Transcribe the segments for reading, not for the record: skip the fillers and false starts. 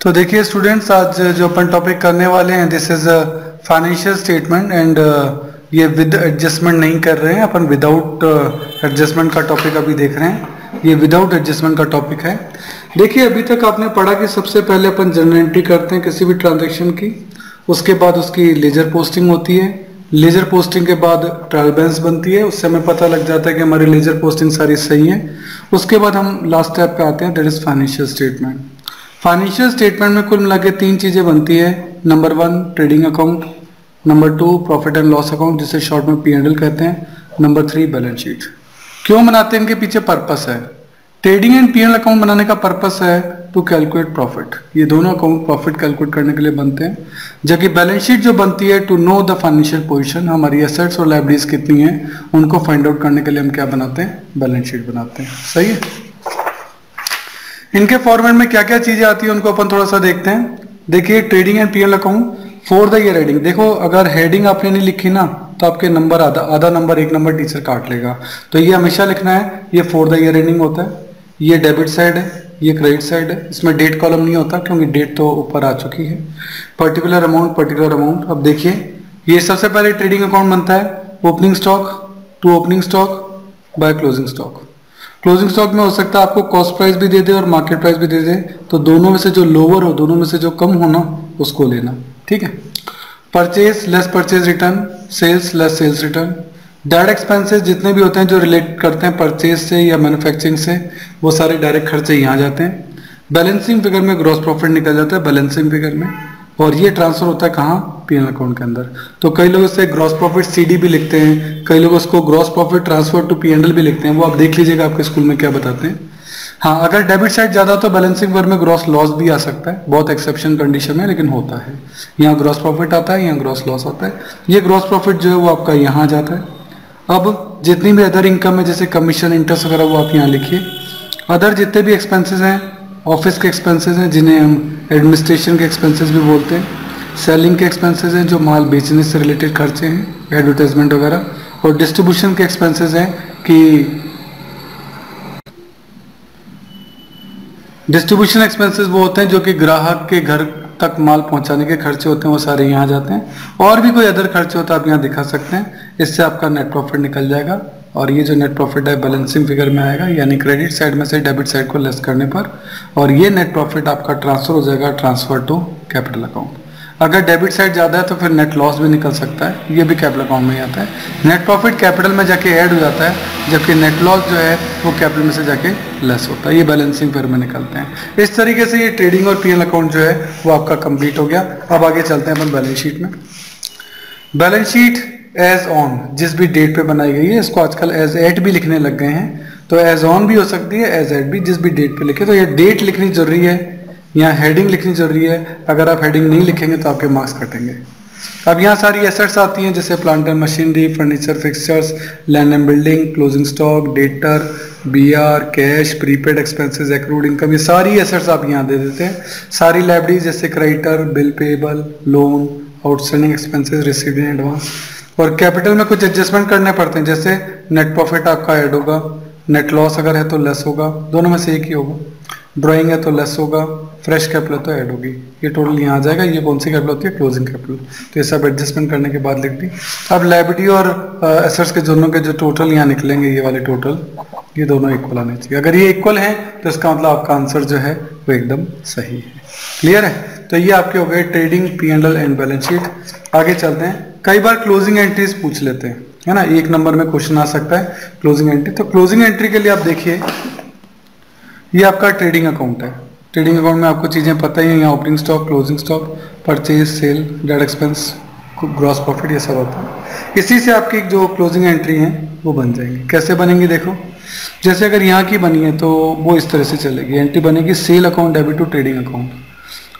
तो देखिए स्टूडेंट्स, आज जो अपन टॉपिक करने वाले हैं this is financial statement and ये विद एडजस्टमेंट नहीं कर रहे हैं अपन, विदाउट एडजस्टमेंट का टॉपिक अभी देख रहे हैं। ये विदाउट एडजस्टमेंट का टॉपिक है। देखिए अभी तक आपने पढ़ा कि सबसे पहले अपन जर्नल एंट्री करते हैं किसी भी ट्रांजैक्शन की, उसके बाद उसकी लेजर पोस्टिंग होती है, लेजर पोस्टिंग के बाद ट्रायल बैलेंस बनती है, उससे हमें पता लग जाता है कि हमारी लेजर पोस्टिंग सारी सही है। उसके बाद हम लास्ट स्टेप पे आते हैं, that is financial statement. Financial statement में कुल मिला के 3 चीजें बनती है। Number 1 trading account, number 2 profit and loss account जिसे शॉर्ट में P&L कहते हैं, नंबर 3 बैलेंस शीट। क्यों बनाते हैं, इनके पीछे पर्पस है। ट्रेडिंग एंड P&L अकाउंट बनाने का पर्पस है टू कैलकुलेट प्रॉफिट। ये दोनों अकाउंट प्रॉफिट कैलकुलेट करने के लिए बनते हैं, जबकि बैलेंस शीट जो बनती है to know the financial position, हमारी एसेट्स और लायबिलिटीज कितनी है उनको फाइंड आउट करने के लिए हम क्या बनाते हैं, बैलेंस शीट बनाते हैं। सही है। इनके फॉर्मेट में क्या क्या चीजें आती है उनको अपन थोड़ा सा देखते हैं। देखिए trading and P&L account for the year heading. देखो अगर हेडिंग आपने नहीं लिखी ना तो आपके नंबर आधा नंबर 1 नंबर टीचर काट लेगा। तो ये हमेशा लिखना है, ये फॉर द ईयर हेडिंग होता है, ये डेबिट साइड है, ये क्रेडिट साइड है। इसमें डेट कॉलम नहीं होता क्योंकि डेट तो ऊपर आ चुकी है। Particular amount. अब देखिए ये सबसे पहले ट्रेडिंग अकाउंट बनता है opening stock to opening stock by closing stock. Closing stock में हो सकता है आपको कॉस्ट प्राइस भी दे दे और मार्केट प्राइस भी दे दे, तो दोनों में से जो लोअर हो, दोनों में से जो कम हो ना उसको लेना। ठीक है। Purchase less purchase return, sales less sales return. Direct expenses जितने भी होते हैं जो रिलेट करते हैं परचेज से या मैन्युफैक्चरिंग से, वो सारे डायरेक्ट खर्चे यहाँ जाते हैं। बैलेंसिंग फिगर में ग्रॉस प्रॉफिट निकल जाता है बैलेंसिंग फिगर में, और ये ट्रांसफर होता है कहाँ, P&L अकाउंट के अंदर। तो कई लोग इससे ग्रॉस प्रॉफिट CD भी लिखते हैं, कई लोग उसको gross profit transfer to P&L भी लिखते हैं, वो आप देख लीजिएगा आपके स्कूल में क्या बताते हैं। हाँ, अगर डेबिट साइड ज्यादा तो बैलेंसिंग फिगर में ग्रॉस लॉस भी आ सकता है, बहुत एक्सेप्शन कंडीशन में, लेकिन होता है। यहाँ ग्रॉस प्रॉफिट आता है, यहाँ ग्रॉस लॉस आता है। ये ग्रॉस प्रॉफिट जो है वो आपका यहाँ जाता है। अब जितनी भी अदर इनकम है जैसे कमीशन इंटरेस्ट वगैरह वो आप यहाँ लिखिए। अदर जितने भी एक्सपेंसेस हैं, ऑफिस के एक्सपेंसेस हैं जिन्हें हम एडमिनिस्ट्रेशन के एक्सपेंसेस भी बोलते हैं, सेलिंग के एक्सपेंसेस हैं जो माल बेचने से रिलेटेड खर्चे हैं, एडवर्टाइजमेंट वगैरह, और डिस्ट्रीब्यूशन के एक्सपेंसेस हैं कि डिस्ट्रीब्यूशन एक्सपेंसेस वो होते हैं जो कि ग्राहक के घर तक माल पहुंचाने के खर्चे होते हैं, वो सारे यहाँ जाते हैं। और भी कोई अदर खर्चे होता है आप यहाँ दिखा सकते हैं। इससे आपका नेट प्रॉफिट निकल जाएगा, और ये जो नेट प्रॉफिट है बैलेंसिंग फिगर में आएगा, यानी क्रेडिट साइड में से डेबिट साइड को लेस करने पर, और ये नेट प्रॉफिट आपका ट्रांसफर हो जाएगा ट्रांसफर टू कैपिटल अकाउंट। अगर डेबिट साइड ज्यादा है तो फिर नेट लॉस भी निकल सकता है, ये भी कैपिटल अकाउंट में ही आता है। नेट प्रॉफिट कैपिटल में जाके ऐड हो जाता है, जबकि नेट लॉस जो है वो कैपिटल में से जाके लेस होता है। ये बैलेंसिंग फिगर में निकलते हैं। इस तरीके से ये ट्रेडिंग और P&L अकाउंट जो है वो आपका कंप्लीट हो गया। अब आगे चलते हैं अपन बैलेंस शीट में। बैलेंस शीट एज ऑन जिस भी डेट पे बनाई गई है, इसको आजकल एज एट भी लिखने लग गए हैं, तो एज ऑन भी हो सकती है, एज एट भी, जिस भी डेट पे लिखे। तो ये डेट लिखनी जरूरी है, यहाँ हेडिंग लिखनी जरूरी है। अगर आप हेडिंग नहीं लिखेंगे तो आपके मार्क्स कटेंगे। अब यहाँ सारी एसेट्स आती हैं जैसे plant and machinery, furniture, fixtures, land and building, closing stock, debtor, BR, cash, prepaid expenses, accrued income, ये सारी एसेट्स आप यहाँ दे देते हैं। सारी लायबिलिटीज जैसे creditor, bill payable, loan, outstanding expenses, received in advance. और कैपिटल में कुछ एडजस्टमेंट करने पड़ते हैं, जैसे नेट प्रॉफिट आपका ऐड होगा, नेट लॉस अगर है तो लेस होगा, दोनों में से एक ही होगा। ड्राइंग है तो लेस होगा, फ्रेश कैपिटल तो ऐड होगी। ये टोटल यहाँ आ जाएगा। ये कौन सी कैपिटल होती है, क्लोजिंग कैपिटल। तो ये सब एडजस्टमेंट करने के बाद लिख दी। अब लायबिलिटी और एसेट्स के दोनों के जो टोटल यहाँ निकलेंगे, ये वाले टोटल, ये दोनों इक्वल आने चाहिए। अगर ये इक्वल है तो इसका मतलब आपका आंसर जो है वो एकदम सही है। क्लियर है। तो ये आपके हो गए trading, P&L and balance sheet. आगे चलते हैं। कई बार क्लोजिंग एंट्रीज पूछ लेते हैं, है ना, 1 नंबर में क्वेश्चन आ सकता है क्लोजिंग एंट्री। तो क्लोजिंग एंट्री के लिए आप देखिए, ये आपका ट्रेडिंग अकाउंट है। ट्रेडिंग अकाउंट में आपको चीजें पता ही है, यहाँ opening stock, closing stock, purchase, sale, direct expense, gross profit, ये सब होता है। इसी से आपकी जो क्लोजिंग एंट्री है वो बन जाएंगी। कैसे बनेंगी देखो, जैसे अगर यहाँ की बनी है तो वो इस तरह से चलेगी। एंट्री बनेगी sale account debit to trading account,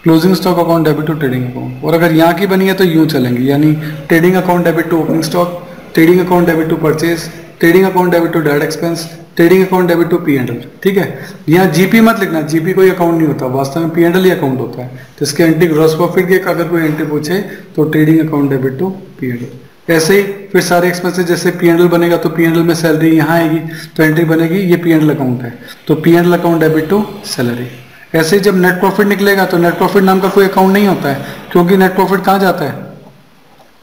closing stock account debit to trading account. और अगर यहाँ की बनी है तो यूं चलेंगी, यानी trading account debit to opening stock, trading account debit to purchase, trading account debit to direct expense, trading account debit to P&L। ठीक है। यहाँ GP मत लिखना, GP कोई अकाउंट नहीं होता, वास्तव में P&L ही अकाउंट होता है। तो इसके एंट्री ग्रॉस प्रॉफिट की अगर कोई एंट्री पूछे तो trading account debit to P&L। ऐसे ही फिर सारे एक्सपेंसेस, जैसे P&L बनेगा तो P&L में सैलरी यहाँ आएगी, तो एंट्री बनेगी, ये P&L अकाउंट है तो P&L account debit to salary. ऐसे ही जब नेट प्रॉफिट निकलेगा तो नेट प्रॉफिट नाम का कोई अकाउंट नहीं होता है, क्योंकि नेट प्रॉफिट कहाँ जाता है,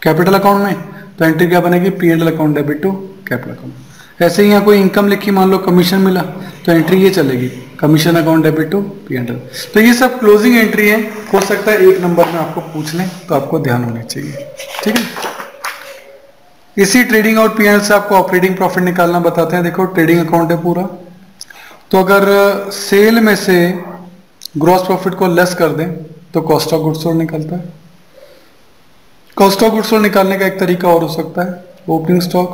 कैपिटल अकाउंट में। तो एंट्री क्या बनेगी, P&L account debit to capital account. ऐसे ही यहाँ कोई इनकम लिखी, मान लो कमीशन मिला, तो एंट्री ये चलेगी, commission account debit to P&L। तो ये सब क्लोजिंग एंट्री है, हो सकता है एक नंबर में आपको पूछ लें, तो आपको ध्यान होनी चाहिए, ठीक है। इसी ट्रेडिंग और P&L से आपको ऑपरेटिंग प्रॉफिट निकालना बताते हैं। देखो ट्रेडिंग अकाउंट है पूरा, तो अगर सेल में से ग्रॉस प्रॉफिट को लेस कर दें तो कॉस्ट ऑफ गुड्स सोल्ड निकलता है। कॉस्ट ऑफ गुड्स सोल्ड निकालने का एक तरीका और हो सकता है, opening stock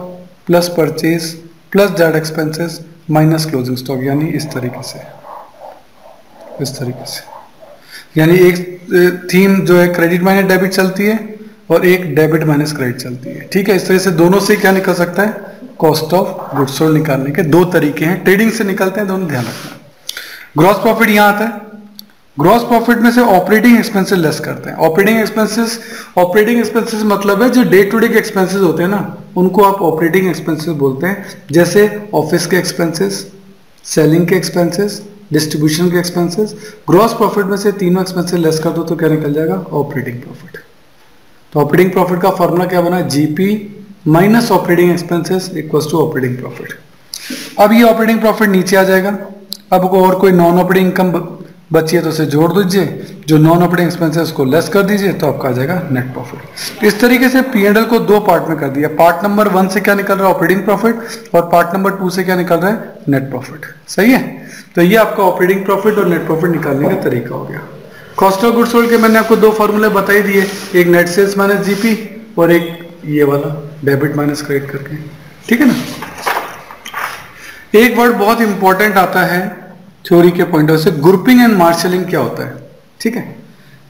plus purchase plus डेट एक्सपेंसेस माइनस क्लोजिंग स्टॉक, यानी इस तरीके से, इस तरीके से। यानी एक थीम जो है क्रेडिट माइनस डेबिट चलती है और एक डेबिट माइनस क्रेडिट चलती है, ठीक है। इस तरह से दोनों से क्या निकल सकता है, कॉस्ट ऑफ गुड्स सोल्ड निकालने के दो तरीके हैं, ट्रेडिंग से निकलते हैं दोनों, ध्यान रखना। ग्रॉस प्रॉफिट यहां आता है, ग्रॉस प्रॉफिट में से ऑपरेटिंग एक्सपेंसेस लेस करते हैं। ऑपरेटिंग एक्सपेंसेस मतलब है जो डे टू डे के एक्सपेंसेस होते हैं ना, उनको आप ऑपरेटिंग एक्सपेंसेस बोलते हैं। जैसे ऑफिस के एक्सपेंसेस, सेलिंग के एक्सपेंसेस, डिस्ट्रीब्यूशन के एक्सपेंसेस। ग्रॉस प्रॉफिट में से तीनों एक्सपेंसेस लेस कर दो तो क्या निकल जाएगा, ऑपरेटिंग प्रॉफिट। तो ऑपरेटिंग प्रॉफिट का फॉर्मूला क्या बना, GP minus operating expenses equals to operating profit. अब ये ऑपरेटिंग प्रॉफिट नीचे आ जाएगा। अब और कोई नॉन ऑपरेटिंग इनकम बची है तो उसे जोड़ दीजिए, जो नॉन ऑपरेटिंग एक्सपेंसेस को लेस कर दीजिए, तो आपका आ जाएगा नेट प्रॉफिट। इस तरीके से P&L को दो पार्ट में कर दिया। पार्ट नंबर 1 से क्या निकल रहा है, ऑपरेटिंग प्रॉफिट, और पार्ट नंबर 2 से क्या निकल रहा है, नेट प्रॉफिट। सही है, तो ये आपका ऑपरेटिंग प्रॉफिट और नेट प्रॉफिट निकालने का तरीका हो गया। कॉस्ट ऑफ गुड्स सोल्ड के मैंने आपको दो फॉर्मूले बता ही दिए, एक नेट सेल्स माइनस जीपी और एक ये वाला डेबिट माइनस क्रेडिट करके, ठीक है ना। एक वर्ड बहुत इंपॉर्टेंट आता है थ्योरी के पॉइंट ऑफ से, ग्रुपिंग एंड मार्शलिंग क्या होता है, ठीक है।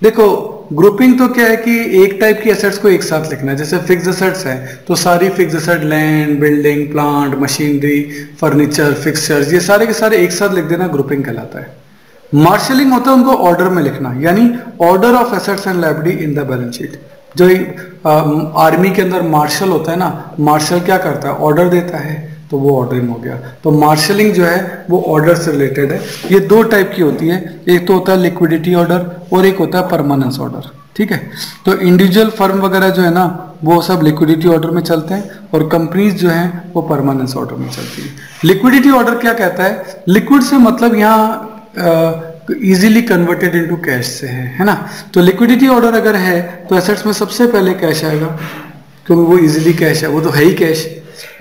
देखो ग्रुपिंग तो क्या है कि एक टाइप की एसेट्स को एक साथ लिखना है। जैसे फिक्स एसेट्स है तो सारी fix asset, land, building, plant, machinery, furniture, fixtures, ये सारे के सारे एक साथ लिख देना, ग्रुपिंग कहलाता है। मार्शलिंग होता है उनको ऑर्डर में लिखना, यानी order of assets and liability in the balance sheet. जो आर्मी के अंदर मार्शल होता है ना, मार्शल क्या करता है, ऑर्डर देता है, तो वो ऑर्डरिंग हो गया। तो मार्शलिंग जो है वो ऑर्डर से रिलेटेड है। ये दो टाइप की होती है, एक तो होता है लिक्विडिटी ऑर्डर और एक होता है परमानेंस ऑर्डर, ठीक है। तो इंडिविजुअल फर्म वगैरह जो है ना वो सब लिक्विडिटी ऑर्डर में चलते हैं, और कंपनीज जो हैं वो परमानेंस ऑर्डर में चलती है। लिक्विडिटी ऑर्डर क्या कहता है, लिक्विड से मतलब यहाँ इजीली कन्वर्टेड इनटू कैश से है ना। तो लिक्विडिटी ऑर्डर अगर है तो एसेट्स में सबसे पहले कैश आएगा, क्योंकि वो इजीली कैश है, वो तो है ही कैश।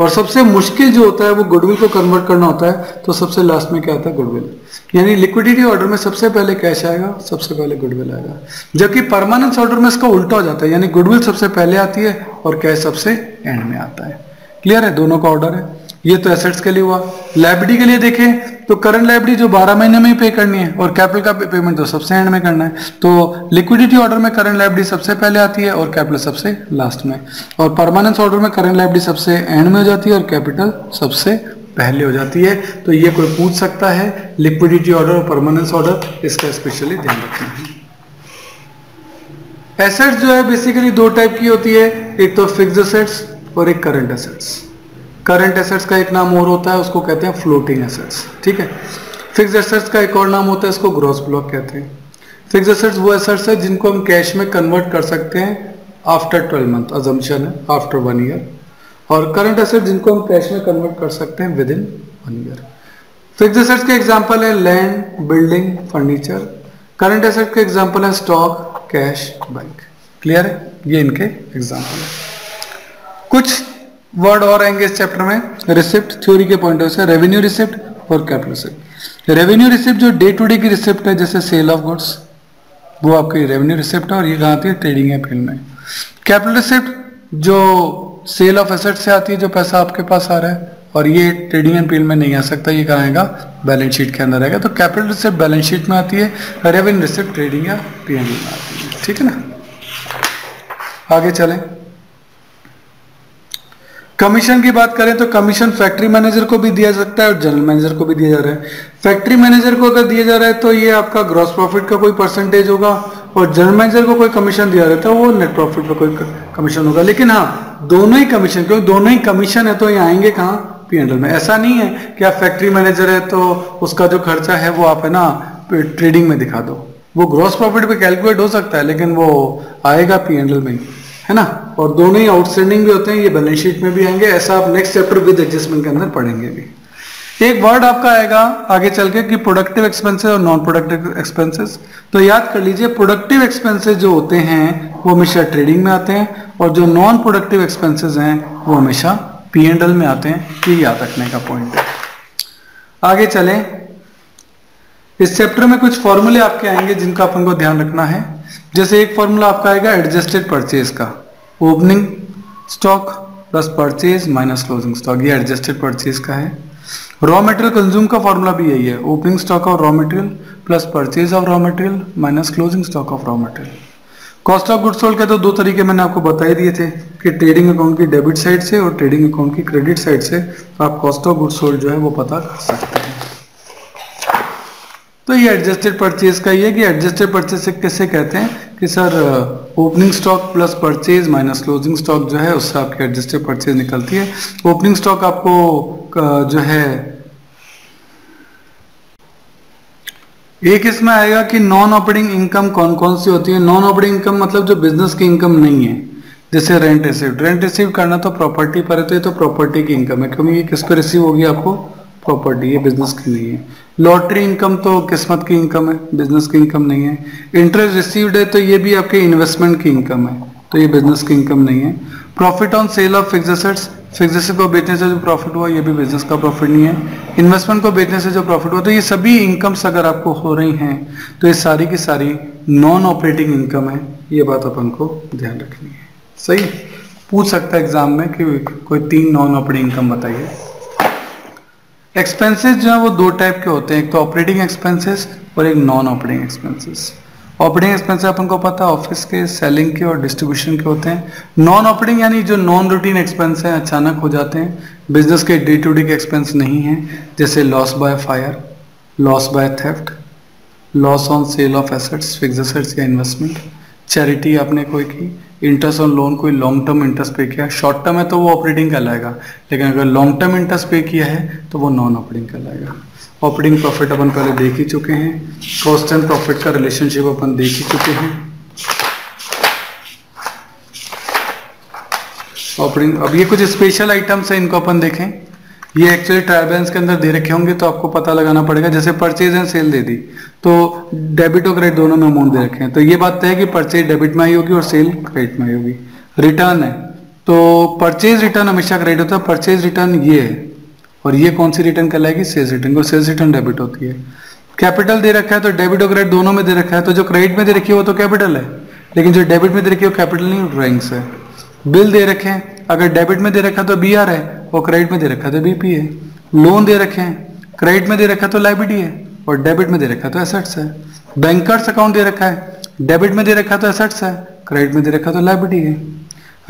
और सबसे मुश्किल जो होता है वो गुडविल को कन्वर्ट करना होता है, तो सबसे लास्ट में क्या आता है, गुडविल। यानी लिक्विडिटी ऑर्डर में सबसे पहले कैश आएगा, सबसे पहले गुडविल आएगा। जबकि परमानेंस ऑर्डर में इसका उल्टा हो जाता है, यानी गुडविल सबसे पहले आती है और कैश सबसे एंड में आता है। क्लियर है, दोनों का ऑर्डर है। ये तो एसेट्स के लिए हुआ। लायबिलिटी के लिए देखें तो करंट लायबिलिटी जो 12 महीने में ही पे करनी है, और कैपिटल का पेमेंट तो सबसे एंड में करना है। तो लिक्विडिटी ऑर्डर में करंट लायबिलिटी सबसे पहले आती है और कैपिटल सबसे लास्ट में, और परमानेंस ऑर्डर में करंट लायबिलिटी सबसे एंड में हो जाती है और कैपिटल सबसे पहले हो जाती है। तो ये कोई पूछ सकता है, लिक्विडिटी ऑर्डर और परमानेंस ऑर्डर, इसका स्पेशली ध्यान रखना है। एसेट्स जो है बेसिकली दो टाइप की होती है, एक तो फिक्स्ड एसेट्स और एक करंट एसेट्स। करंट एसेट्स का एक नाम और होता है, उसको कहते हैं फ्लोटिंग एसेट्स, ठीक है। फिक्स्ड एसेट्स का एक और नाम होता है, इसको ग्रॉस ब्लॉक कहते हैं। फिक्स्ड एसेट्स वो एसेट्स है जिनको हम कैश में कन्वर्ट कर सकते हैं आफ्टर 12 मंथ, अजम्पशन है आफ्टर 1 ईयर। और करंट एसेट जिनको हम कैश में कन्वर्ट कर सकते हैं with in 1 year. Fixed assets के एग्जांपल है land, building, furniture. Current asset के एग्जांपल है स्टॉक, कैश, बैंक। क्लियर है, ये इनके एग्जांपल है। कुछ वर्ड और आएंगे इस चैप्टर में। रिसिप्ट थ्योरी के पॉइंट ऑफ से, रेवेन्यू रिसिप्ट और कैपिटल रिसिप्ट। रेवेन्यू रिसिप्ट जो डे टू डे की रिसिप्ट है, जैसे सेल ऑफ गुड्स, वो आपकी रेवेन्यू रिसिप्ट है, और ये कहाँ आती है, ट्रेडिंग या फील्ड में। कैपिटल रिसिप्ट जो सेल ऑफ एसेट से आती है, जो पैसा आपके पास आ रहा है, और ये ट्रेडिंग एंड फील्ड में नहीं आ सकता, ये कहाँ आएगा, बैलेंस शीट के अंदर आएगा। तो कैपिटल रिसिप्ट बैलेंस शीट में आती है, रेवेन्यू रिसिप्ट ट्रेडिंग या P&L में आती है, ठीक है ना। आगे चलें। कमीशन की बात करें तो कमीशन फैक्ट्री मैनेजर को भी दिया सकता है और जनरल मैनेजर को भी दिया जा रहा है। फैक्ट्री मैनेजर को अगर दिया जा रहा है तो ये आपका ग्रॉस प्रॉफिट का कोई परसेंटेज होगा, और जनरल मैनेजर को कोई कमीशन दिया रहता है वो नेट प्रॉफिट पर कोई कमीशन होगा। लेकिन हाँ, दोनों ही कमीशन, क्योंकि दोनों ही कमीशन है तो ये आएंगे कहाँ, P&L में। ऐसा नहीं है कि आप फैक्ट्री मैनेजर है तो उसका जो खर्चा है वो आप है ना ट्रेडिंग में दिखा दो। वो ग्रॉस प्रॉफिट पे कैलकुलेट हो सकता है लेकिन वो आएगा P&L में, है ना। और दोनों ही आउटस्टैंडिंग भी होते हैं, ये बैलेंस शीट में भी आएंगे। ऐसा आप नेक्स्ट चैप्टर विद एडजस्टमेंट के अंदर पढ़ेंगे भी। एक वर्ड आपका आएगा आगे चल के कि प्रोडक्टिव एक्सपेंसेस और नॉन प्रोडक्टिव एक्सपेंसेस। तो याद कर लीजिए, प्रोडक्टिव एक्सपेंसेस जो होते हैं वो हमेशा ट्रेडिंग में आते हैं और जो नॉन प्रोडक्टिव एक्सपेंसेस हैं वो हमेशा P&L में आते हैं। ये याद रखने का पॉइंट है। आगे चलें, इस चैप्टर में कुछ फॉर्मूले आपके आएंगे जिनका अपन को ध्यान रखना है। जैसे एक फॉर्मूला आपका आएगा एडजस्टेड परचेज का, opening stock plus purchase minus closing stock, ये एडजस्टेड परचेज का है। रॉ मटेरियल कंज्यूम का फॉर्मूला भी यही है, opening stock of raw material plus purchase of raw material minus closing stock of raw material. Cost of goods sold के तो दो तरीके मैंने आपको बता ही दिए थे कि ट्रेडिंग अकाउंट की डेबिट साइड से और ट्रेडिंग अकाउंट की क्रेडिट साइड से आप कॉस्ट ऑफ गुड्स सोल्ड जो है वो पता कर सकते हैं। तो ये एडजस्टेड परचेज का ये कि एडजस्टेड परचेज से कैसे कहते हैं कि sir opening stock plus purchase minus closing stock जो है उससे आपकी एडजस्टेड परचेज निकलती है। ओपनिंग स्टॉक आपको जो है एक इसमें आएगा कि नॉन ऑपरेटिंग इनकम कौन कौन सी होती है। नॉन ऑपरेटिंग इनकम मतलब जो बिजनेस की इनकम नहीं है, जैसे रेंट रिसीव। रेंट रिसीव करना तो प्रॉपर्टी पर है, तो ये तो प्रॉपर्टी की इनकम है क्योंकि ये किस पे रिसीव होगी आपको, प्रॉपर्टी, ये बिजनेस की नहीं है। लॉटरी इनकम तो किस्मत की इनकम है, बिजनेस की इनकम नहीं है। इंटरेस्ट रिसीव्ड है तो ये भी आपके इन्वेस्टमेंट की इनकम है, तो ये बिजनेस की इनकम नहीं है। Profit on sale of fixed assets, fixed asset को बेचने से जो प्रॉफिट हुआ ये भी बिजनेस का प्रॉफिट नहीं है। इन्वेस्टमेंट को बेचने से जो प्रॉफिट हुआ, तो ये सभी इनकम्स अगर आपको हो रही हैं तो ये सारी की सारी नॉन ऑपरेटिंग इनकम है। ये बात अपन को ध्यान रखनी है। सही पूछ सकता है एग्जाम में कि कोई 3 नॉन ऑपरेटिंग इनकम बताइए। एक्सपेंसेस जो है वो 2 टाइप के होते हैं, एक तो ऑपरेटिंग एक्सपेंसेस और एक non operating expenses. Operating expenses अपन को पता है ऑफिस के, सेलिंग के और डिस्ट्रीब्यूशन के होते हैं। नॉन ऑपरेटिंग यानी जो नॉन रूटीन एक्सपेंस हैं, अचानक हो जाते हैं, बिजनेस के डे टू डे के एक्सपेंस नहीं है, जैसे loss by fire, loss by theft, loss on sale of assets, fixed assets या इन्वेस्टमेंट, चैरिटी आपने कोई की, इंटरेस्ट ऑन लोन, कोई लॉन्ग टर्म इंटरेस्ट पे किया। शॉर्ट टर्म है तो वो ऑपरेटिंग कहलाएगा, लेकिन अगर लॉन्ग टर्म इंटरेस्ट पे किया है तो वो नॉन ऑपरेटिंग कहलाएगा। ऑपरेटिंग प्रॉफिट अपन पहले देख ही चुके हैं, कॉस्ट एंड प्रॉफिट का रिलेशनशिप अपन देख ही चुके हैं। ऑपरेटिंग, अब ये कुछ स्पेशल आइटम्स हैं, इनको अपन देखें। ये एक्चुअली ट्रायल बैलेंस के अंदर दे रखे होंगे तो आपको पता लगाना पड़ेगा। जैसे परचेज एंड सेल दे दी तो डेबिट और क्रेडिट दोनों में अमाउंट दे रखे हैं, तो ये बात तय है कि परचेज डेबिट में आई होगी और सेल क्रेडिट में आई होगी। रिटर्न है तो परचेज रिटर्न हमेशा क्रेडिट होता है, परचेज रिटर्न ये है, और ये कौन सी रिटर्न कहलाएगी, सेल्स रिटर्न, को सेल्स रिटर्न डेबिट होती है। कैपिटल दे रखा है तो डेबिट और क्रेडिट दोनों में दे रखा है, तो जो क्रेडिट में दे रखी है वो तो कैपिटल है, लेकिन जो डेबिट में दे रखी है वो कैपिटल नहीं, ड्राइंग्स है। बिल दे रखे हैं, अगर डेबिट में दे रखा तो BR है और क्रेडिट में दे रखा तो BP है। लोन दे रखे हैं, क्रेडिट में दे रखा तो लायबिलिटी है और डेबिट में दे रखा तो एसेट्स है। बैंकर्स अकाउंट दे रखा है, डेबिट में दे रखा तो एसेट्स है, क्रेडिट में दे रखा तो लायबिलिटी है।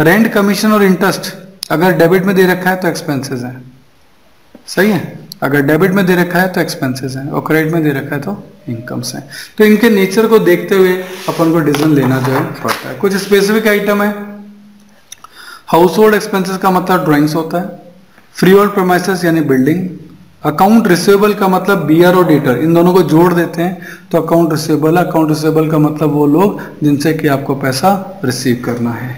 रेंट, कमीशन और इंटरेस्ट अगर डेबिट में दे रखा है तो एक्सपेंसेस है, सही है। अगर डेबिट में दे रखा है तो एक्सपेंसेस है और क्रेडिट में दे रखा है तो इनकम्स है। तो इनके नेचर को देखते हुए अपन को डिसीजन लेना जो है पड़ता है। कुछ स्पेसिफिक आइटम है। हाउस होल्ड एक्सपेंसेस का मतलब ड्राइंग्स होता है। फ्री होल्ड प्रीमाइसेस यानी बिल्डिंग। अकाउंट रिसीवेबल का मतलब BR और डेटर, इन दोनों को जोड़ देते हैं तो अकाउंट रिसीवेबल। अकाउंट रिसीवेबल का मतलब वो लोग जिनसे कि आपको पैसा रिसीव करना है।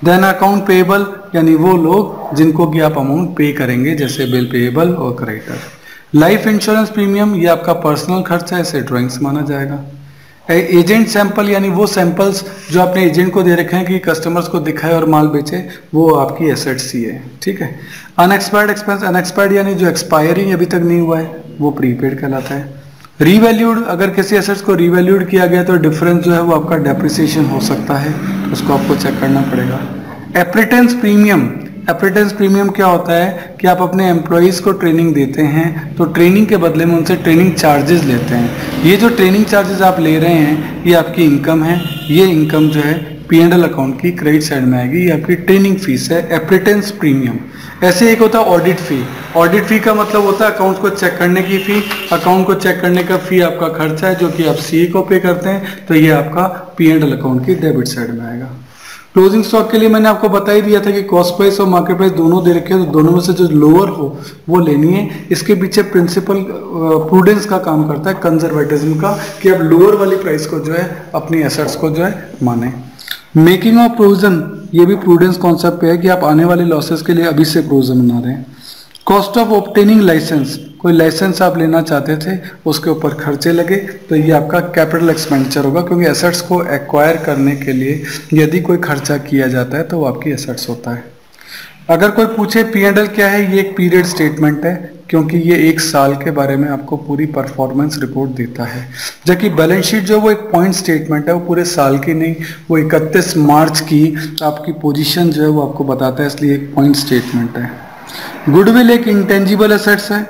देन अकाउंट पेएबल यानी वो लोग जिनको कि आप अमाउंट पे करेंगे, जैसे बिल पेएबल और क्रेडिटर। लाइफ इंश्योरेंस प्रीमियम ये आपका पर्सनल खर्चा है, इसे ड्राइंग्स माना जाएगा। एजेंट सैंपल यानी वो सैंपल्स जो आपने एजेंट को दे रखे हैं कि कस्टमर्स को दिखाए और माल बेचे, वो आपकी एसेट्स ही है, ठीक है। अनएक्सपायर्ड एक्सपेंस, अनएक्सपायर्ड यानी जो एक्सपायरी अभी तक नहीं हुआ है वो प्रीपेड कहलाता है। रीवैल्यूड, अगर किसी एसेट्स को रीवैल्यूड किया गया तो डिफरेंस जो है वो आपका डेप्रिसिएशन हो सकता है, उसको आपको चेक करना पड़ेगा। एप्रिटेंस प्रीमियम, एप्रिटेंस प्रीमियम क्या होता है कि आप अपने एम्प्लॉइज को ट्रेनिंग देते हैं तो ट्रेनिंग के बदले में उनसे ट्रेनिंग चार्जेस लेते हैं। ये जो ट्रेनिंग चार्जेस आप ले रहे हैं ये आपकी इनकम है, ये इनकम जो है P&L अकाउंट की क्रेडिट साइड में आएगी, ये आपकी ट्रेनिंग फीस है, एप्रिटेंस प्रीमियम। ऐसे एक होता है ऑडिट फी। ऑडिट फी का मतलब होता है अकाउंट को चेक करने की फी। अकाउंट को चेक करने का फी आपका खर्चा है जो कि आप CA को पे करते हैं, तो ये आपका P&L अकाउंट की डेबिट साइड में आएगा। क्लोजिंग स्टॉक के लिए मैंने आपको बता ही दिया था कि कॉस्ट प्राइस और मार्केट प्राइस दोनों दे रखे हैं, तो दोनों में से जो लोअर हो वो लेनी है। इसके पीछे प्रिंसिपल प्रूडेंस का काम करता है, कंजर्वेटिज्म का, कि अब लोअर वाली प्राइस को जो है अपनी एसेट्स को जो है माने। मेकिंग ऑफ प्रोविजन, ये भी प्रूडेंस कॉन्सेप्ट पे है कि आप आने वाले लॉसेस के लिए अभी से प्रोविजन बना रहे हैं। कॉस्ट ऑफ ऑब्टेनिंग लाइसेंस, कोई लाइसेंस आप लेना चाहते थे, उसके ऊपर खर्चे लगे, तो ये आपका कैपिटल एक्सपेंडिचर होगा, क्योंकि एसेट्स को एक्वायर करने के लिए यदि कोई खर्चा किया जाता है तो वो आपकी एसेट्स होता है। अगर कोई पूछे P&L क्या है, ये एक पीरियड स्टेटमेंट है, क्योंकि ये एक साल के बारे में आपको पूरी परफॉर्मेंस रिपोर्ट देता है, जबकि बैलेंस शीट जो वो एक पॉइंट स्टेटमेंट है, वो पूरे साल की नहीं, वो 31 मार्च की आपकी पोजीशन जो है वो आपको बताता है, इसलिए एक पॉइंट स्टेटमेंट है। गुडविल एक इंटेंजिबल एसेट्स है,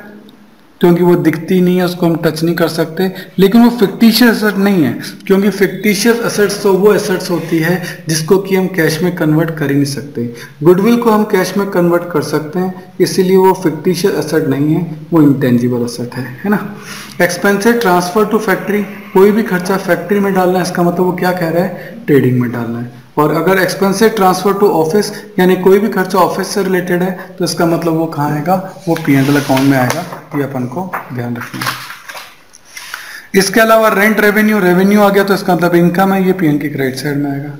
क्योंकि वो दिखती नहीं है, उसको हम टच नहीं कर सकते, लेकिन वो फिक्टिशियस एसेट नहीं है, क्योंकि फिक्टिशियस एसेट्स तो वो एसेट्स होती है जिसको कि हम कैश में कन्वर्ट कर ही नहीं सकते। गुडविल को हम कैश में कन्वर्ट कर सकते हैं, इसीलिए वो फिक्टिशियस एसेट नहीं है, वो इंटेंजिबल एसेट है ना। एक्सपेंसेस ट्रांसफर टू फैक्ट्री, कोई भी खर्चा फैक्ट्री में डालना है, इसका मतलब वो क्या कह रहा है, ट्रेडिंग में डालना है। और अगर एक्सपेंसेस ट्रांसफर टू ऑफिस, यानी कोई भी खर्चा ऑफिस से रिलेटेड है, तो इसका मतलब वो कहाँ आएगा, वो P&L अकाउंट में आएगा, ये अपन को ध्यान रखना है। इसके अलावा रेंट रेवेन्यू, रेवेन्यू आ गया तो इसका मतलब इनकम है, ये P&L की क्रेडिट साइड में आएगा।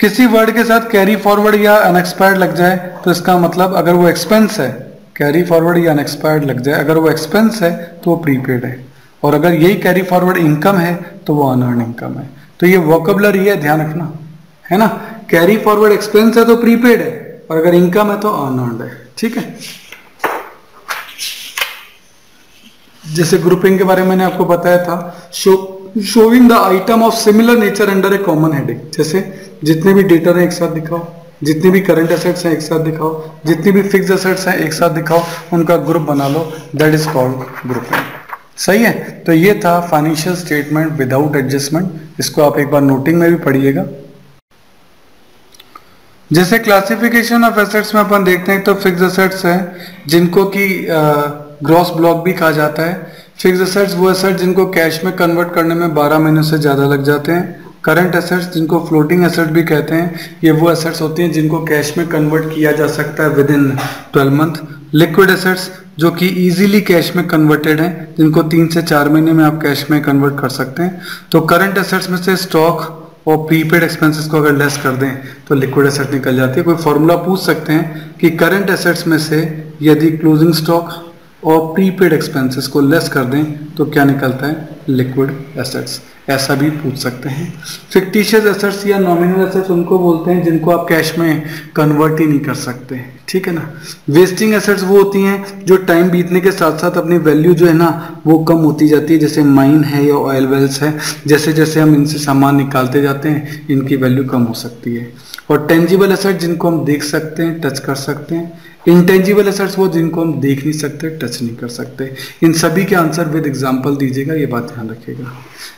किसी वर्ड के साथ कैरी फॉरवर्ड या अनएक्सपायर्ड लग जाए तो इसका मतलब अगर वो एक्सपेंस है, कैरी फॉरवर्ड या अनएक्सपायर्ड लग जाए, अगर वो एक्सपेंस है तो वो प्रीपेड है, और अगर यही कैरी फॉरवर्ड इनकम है तो वो अनअर्न इनकम है। तो ये वोकैबुलरी है, ध्यान रखना है ना। कैरी फॉरवर्ड एक्सपेंस है तो प्रीपेड है, और अगर इनकम है तो अनअर्न्ड है, ठीक है। जैसे ग्रुपिंग के बारे में मैंने आपको बताया था, showing the item of similar nature under A common heading, जैसे जितने भी डेटर हैं एक साथ दिखाओ, जितनी भी करंट एसेट्स हैं एक साथ दिखाओ, जितनी भी फिक्स्ड एसेट्स हैं एक साथ दिखाओ, उनका ग्रुप बना लो, दैट इज कॉल्ड ग्रुपिंग। सही है। तो ये था फाइनेंशियल स्टेटमेंट विदाउट एडजस्टमेंट, इसको आप एक बार नोटिंग में भी पढ़िएगा। जैसे क्लासिफिकेशन ऑफ एसेट्स में अपन देखते हैं तो फिक्स्ड एसेट्स हैं जिनको कि ग्रॉस ब्लॉक भी कहा जाता है। फिक्स्ड एसेट्स वो एसेट जिनको कैश में कन्वर्ट करने में 12 महीनों से ज़्यादा लग जाते हैं। करंट एसेट्स जिनको फ्लोटिंग एसेट भी कहते हैं, ये वो एसेट्स होती हैं जिनको कैश में कन्वर्ट किया जा सकता है with in 12 month. Liquid assets जो कि इजीली कैश में कन्वर्टेड हैं, जिनको 3 से 4 महीने में आप कैश में कन्वर्ट कर सकते हैं। तो करंट एसेट्स में से स्टॉक और प्रीपेड एक्सपेंसेस को अगर लेस कर दें तो लिक्विड एसेट निकल जाती है। कोई फॉर्मूला पूछ सकते हैं कि करंट एसेट्स में से यदि क्लोजिंग स्टॉक और प्रीपेड एक्सपेंसेस को लेस कर दें तो क्या निकलता है, लिक्विड एसेट्स, ऐसा भी पूछ सकते हैं। फिक्टिशियस एसेट्स या नॉमिनल एसेट्स उनको बोलते हैं जिनको आप कैश में कन्वर्ट ही नहीं कर सकते, ठीक है ना। वेस्टिंग एसेट्स वो होती हैं जो टाइम बीतने के साथ साथ अपनी वैल्यू जो है ना वो कम होती जाती है, जैसे माइन है या ऑयल वेल्स है, जैसे जैसे हम इनसे सामान निकालते जाते हैं इनकी वैल्यू कम हो सकती है। और टेंजिबल एसेट जिनको हम देख सकते हैं, टच कर सकते हैं। इंटेंजिबल एसेट्स वो जिनको हम देख नहीं सकते, टच नहीं कर सकते। इन सभी के आंसर विद एग्जांपल दीजिएगा, ये बात ध्यान रखिएगा।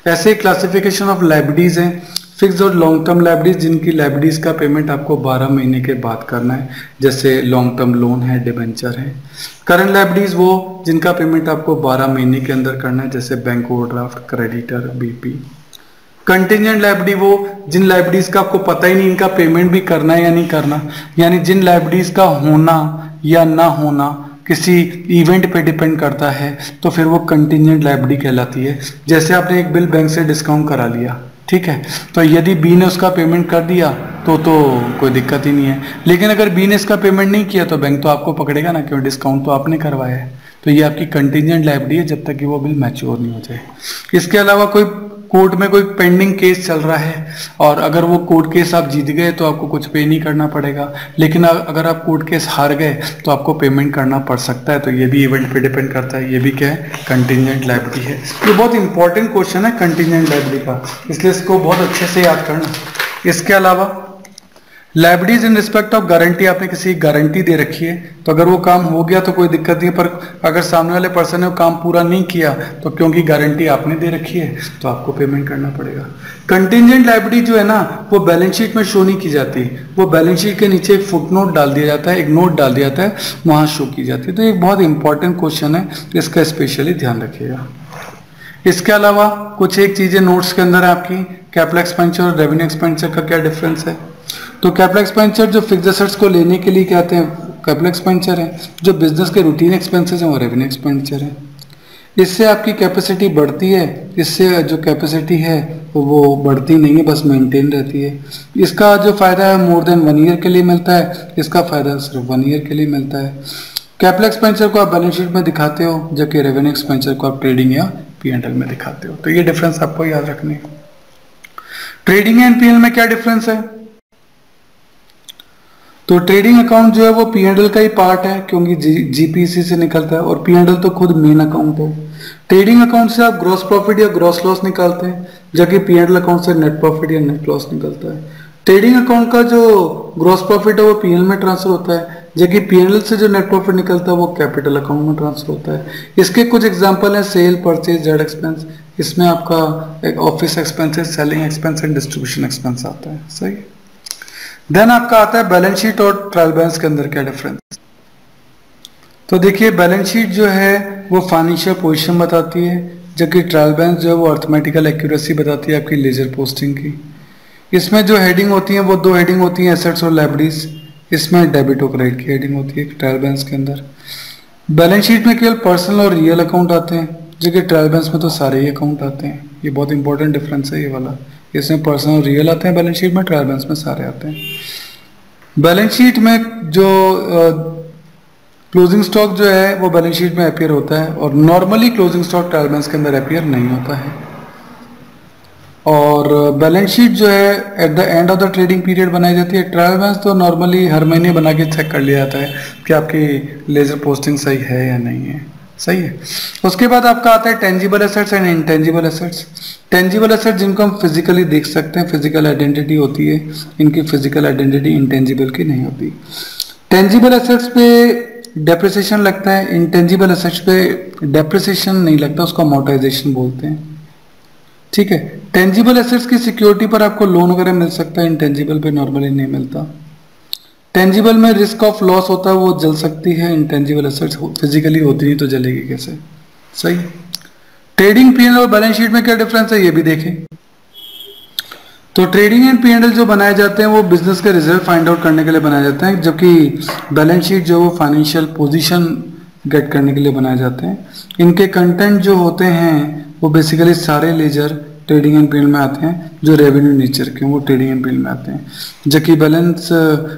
ऐसे क्लासिफिकेशन ऑफ लायबिलिटीज हैं, फिक्स्ड और लॉन्ग टर्म लायबिलिटीज जिनकी लायबिलिटीज का पेमेंट आपको 12 महीने के बाद करना है, जैसे लॉन्ग टर्म लोन है, डिबेंचर है। करंट लायबिलिटीज वो जिनका पेमेंट आपको 12 महीने के अंदर करना है, जैसे bank overdraft, creditor, BP. Contingent liability वो जिन लायबिलिटीज का आपको पता ही नहीं इनका पेमेंट भी करना है या नहीं करना, यानी जिन लायबिलिटीज का होना या ना होना किसी इवेंट पे डिपेंड करता है, तो फिर वो कंटिजेंट लायबिलिटी कहलाती है। जैसे आपने एक बिल बैंक से डिस्काउंट करा लिया, ठीक है, तो यदि बी ने उसका पेमेंट कर दिया तो कोई दिक्कत ही नहीं है, लेकिन अगर बी ने इसका पेमेंट नहीं किया तो बैंक तो आपको पकड़ेगा ना, क्यों, डिस्काउंट तो आपने करवाया है। तो ये आपकी कंटिजेंट लायबिलिटी है जब तक कि वो बिल मैच्योर नहीं हो जाए। इसके अलावा कोई कोर्ट में कोई पेंडिंग केस चल रहा है और अगर वो कोर्ट केस आप जीत गए तो आपको कुछ पे नहीं करना पड़ेगा, लेकिन अगर आप कोर्ट केस हार गए तो आपको पेमेंट करना पड़ सकता है। तो ये भी इवेंट पे डिपेंड करता है, ये भी क्या है, कंटिजेंट लायबिलिटी है। ये बहुत इंपॉर्टेंट क्वेश्चन है कंटिजेंट लायबिलिटी का, इसलिए इसको बहुत अच्छे से याद करना। इसके अलावा liabilities in respect of guarantee, आपने किसी गारंटी दे रखी है तो अगर वो काम हो गया तो कोई दिक्कत नहीं है, पर अगर सामने वाले पर्सन ने वो काम पूरा नहीं किया तो क्योंकि गारंटी आपने दे रखी है तो आपको पेमेंट करना पड़ेगा। कंटिजेंट लायबिलिटी जो है ना वो बैलेंस शीट में शो नहीं की जाती, वो बैलेंस शीट के नीचे एक फुटनोट डाल दिया जाता है, एक नोट डाल दिया जाता है, वहां शो की जाती है। तो एक बहुत इंपॉर्टेंट क्वेश्चन है, इसका स्पेशली ध्यान रखिएगा। इसके अलावा कुछ एक चीजें नोट्स के अंदर है आपकी, कैपिटल एक्सपेंडिचर और रेवेन्यू एक्सपेंडिचर का क्या डिफरेंस है। तो कैपिटल एक्सपेंडिचर जो फिक्स्ड एसेट्स को लेने के लिए क्या आते हैं, कैपिटल एक्सपेंडिचर है। जो बिजनेस के रूटीन एक्सपेंसेस हैं वो रेवेन्यू एक्सपेंडिचर है। इससे आपकी कैपेसिटी बढ़ती है, इससे जो कैपेसिटी है वो बढ़ती नहीं है, बस मेंटेन रहती है। इसका जो फायदा है मोर देन 1 ईयर के लिए मिलता है, इसका फायदा सिर्फ 1 ईयर के लिए मिलता है। कैपिटल एक्सपेंडिचर को आप बैलेंस शीट में दिखाते हो, जबकि रेवेन्यू एक्सपेंडिचर को आप ट्रेडिंग या P&L में दिखाते हो। तो ये डिफरेंस आपको याद रखनी है। ट्रेडिंग एंड P&L में क्या डिफरेंस है? तो ट्रेडिंग अकाउंट जो है वो P&L का ही पार्ट है, क्योंकि जीपीसी से निकलता है, और P&L तो खुद मेन अकाउंट है। ट्रेडिंग अकाउंट से आप ग्रॉस प्रॉफिट या ग्रॉस लॉस निकालते हैं, जबकि P&L अकाउंट से नेट प्रॉफिट या नेट लॉस निकलता है। ट्रेडिंग अकाउंट का जो ग्रॉस प्रॉफिट है वो P&L में ट्रांसफर होता है, जबकि P&L से जो नेट प्रॉफिट निकलता है वो कैपिटल अकाउंट में ट्रांसफर होता है। इसके कुछ एग्जांपल हैं, सेल, परचेज, जेड एक्सपेंस। इसमें आपका एक office expenses, selling expense and distribution expense आता है। सही। देन आपका आता है बैलेंस शीट और ट्रायल बैलेंस के अंदर क्या डिफरेंस। तो देखिए बैलेंस शीट जो है वो फाइनेंशियल पोजीशन बताती है, जबकि ट्रायल बैलेंस जो है वो अर्थमेटिकल एक्यूरेसी बताती है आपकी लेजर पोस्टिंग की। इसमें जो हेडिंग होती है वो 2 हेडिंग होती हैं, एसेट्स और लायबिलिटीज। इसमें डेबिट और क्रेडिट की हेडिंग होती है ट्रायल बैलेंस के अंदर। बैलेंस शीट में केवल पर्सनल और रियल अकाउंट आते हैं, जबकि ट्रायल बैलेंस में तो सारे ही अकाउंट आते हैं। ये बहुत इंपॉर्टेंट डिफरेंस है ये वाला। इसमें पर्सनल और रियल आते हैं बैलेंस शीट में, ट्रायल बैलेंस में सारे आते हैं। बैलेंस शीट में जो क्लोजिंग स्टॉक जो है वो बैलेंस शीट में अपीयर होता है, और normally closing stock trial balance के अंदर अपीयर नहीं होता है। और बैलेंस शीट जो है at the end of the trading period बनाई जाती है। ट्रायल बैलेंस तो नॉर्मली हर महीने बना के चेक कर लिया जाता है कि आपकी लेजर पोस्टिंग सही है या नहीं है। सही है। उसके बाद आपका आता है tangible assets and intangible assets. Tangible assets जिनको हम फिजिकली देख सकते हैं, फिजिकल आइडेंटिटी होती है, इनकी फिजिकल आइडेंटिटी इंटेंजिबल की नहीं होती। टेंजिबल एसेट्स पे डेप्रिसिएशन लगता है, इंटेंजिबल एसेट्स पे डेप्रिसिएशन नहीं लगता, उसको अमोर्टाइजेशन बोलते हैं। ठीक है। टेंजिबल एसेट्स की सिक्योरिटी पर आपको लोन वगैरह मिल सकता है, इंटेंजिबल पे नॉर्मली नहीं मिलता। टेंजिबल में रिस्क ऑफ लॉस होता है, वो जल सकती है। इंटेंजिबल एसेट्स फिजिकली होती नहीं तो जलेगी कैसे। सही। ट्रेडिंग P&L और बैलेंस शीट में क्या डिफरेंस है ये भी देखें। तो ट्रेडिंग एंड P&L जो बनाए जाते हैं वो बिजनेस के रिजल्ट फाइंड आउट करने के लिए बनाए जाते हैं, जबकि बैलेंस शीट जो वो फाइनेंशियल पोजीशन गेट करने के लिए बनाए जाते हैं। इनके कंटेंट जो होते हैं वो बेसिकली सारे लेजर ट्रेडिंग एंड P&L में आते हैं, जो रेवेन्यू नेचर के वो ट्रेडिंग एंड P&L में आते हैं, जबकि बैलेंस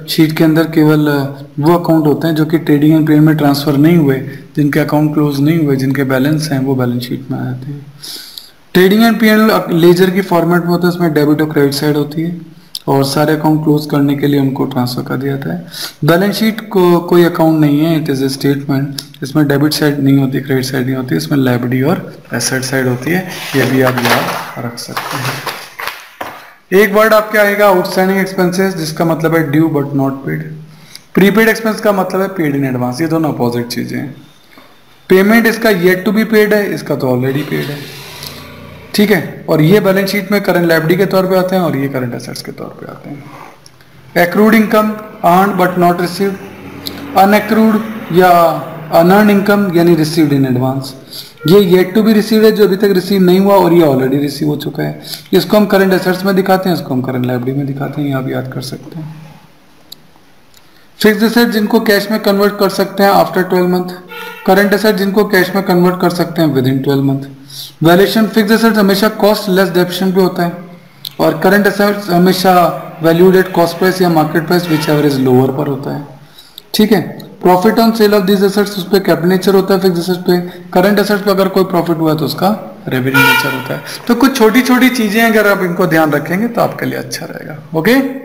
शीट के अंदर केवल वो अकाउंट होते हैं जो कि ट्रेडिंग एंड P&L में ट्रांसफर नहीं हुए, जिनके अकाउंट क्लोज नहीं हुए, जिनके बैलेंस हैं वो बैलेंस शीट में आते हैं। ट्रेडिंग एंड P&L लेजर की फॉर्मेट में होता है, उसमें डेबिट और क्रेडिट साइड होती है, और सारे अकाउंट क्लोज करने के लिए उनको ट्रांसफर कर दिया जाता है। बैलेंस शीट को कोई अकाउंट नहीं है, इट इज ए स्टेटमेंट। इसमें डेबिट साइड नहीं होती, क्रेडिट साइड नहीं होती, इसमें लायबिलिटी और एसेट साइड होती है। ये भी आप याद रख सकते हैं। एक वर्ड आपके आएगा आउटस्टैंडिंग एक्सपेंसेस, जिसका मतलब है due but not paid. Prepaid expense का मतलब है पेड इन एडवांस। ये दोनों अपोजिट चीजें हैं। पेमेंट इसका येट टू बी पेड है, इसका तो ऑलरेडी पेड है। ठीक है। और ये बैलेंस शीट में करंट लायबिलिटी के तौर पे आते हैं, और ये करंट एसेट्स के तौर पे आते हैं। Accrued income, earned but not received. Unaccrued या अनअर्न इनकम यानी रिसीव्ड इन एडवांस। ये येट टू बी रिसीव्ड है, जो अभी तक रिसीव नहीं हुआ, और ये ऑलरेडी रिसीव हो चुका है। इसको हम करंट एसेट्स में दिखाते हैं, इसको हम करंट लायबिलिटी में दिखाते हैं। ये आप याद कर सकते हैं। फिक्स्ड एसेट जिनको कैश में कन्वर्ट कर सकते हैं आफ्टर 12 मंथ। करंट एसेट जिनको कैश में कन्वर्ट कर सकते हैं with in 12 month. Valuation fixed asset हमेशा कॉस्ट लेस डेप्रिसिएशन पे होता है, और करंट एसेट हमेशा वैल्यूड एट कॉस्ट प्राइस या market price which ever is lower पर होता है। ठीक है। Profit on sale of these assets, उस पर कैपिटल नेचर होता है फिक्स्ड एसेट पे। करंट एसेट्स पे अगर कोई प्रॉफिट हुआ तो उसका रेवेन्यू नेचर होता है। तो कुछ छोटी छोटी चीजें अगर आप इनको ध्यान रखेंगे तो आपके लिए अच्छा रहेगा। ओके।